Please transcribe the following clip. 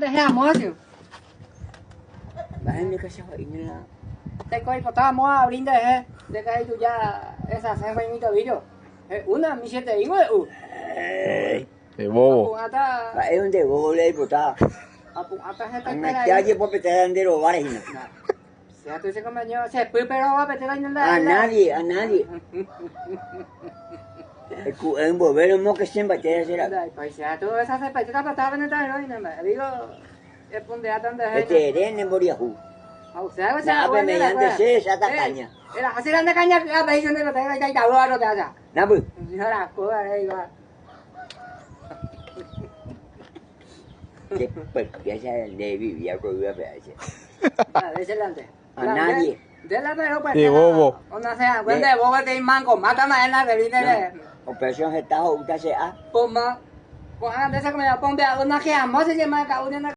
Dejamos así. La gente que se va a ir la... Te coi estábamos abriendo de que tú ya esa se fue mi tobillo. Una mi siete igual. De bobo. Ata Es un de bobo le puta. ata se Ana espera. que hay por petar de los bares. Se tú se compañero se pero va a pedir en la. A nadie, a nadie. Es un bobero mo que siempre te será. Pues ya tú esa se pechita para estar en el terreno, me digo, es punte a tanto de Este eren en Boriahu. o sea, o Na sea, ape mediante se esa caña. era así la caña que la veis de lo que hay que hablar de allá. Na bu. Ahora, coba igual. Que pues ya se le vivía con una pedazo. Adelante. A nadie. De la pero pues. De bobo. Una sea, cuando de bobo que manco, mátame en la que viene. Operación está o usted se ha. Puma. Pues hagan de esa que me la ponga una que amo se llama cada una.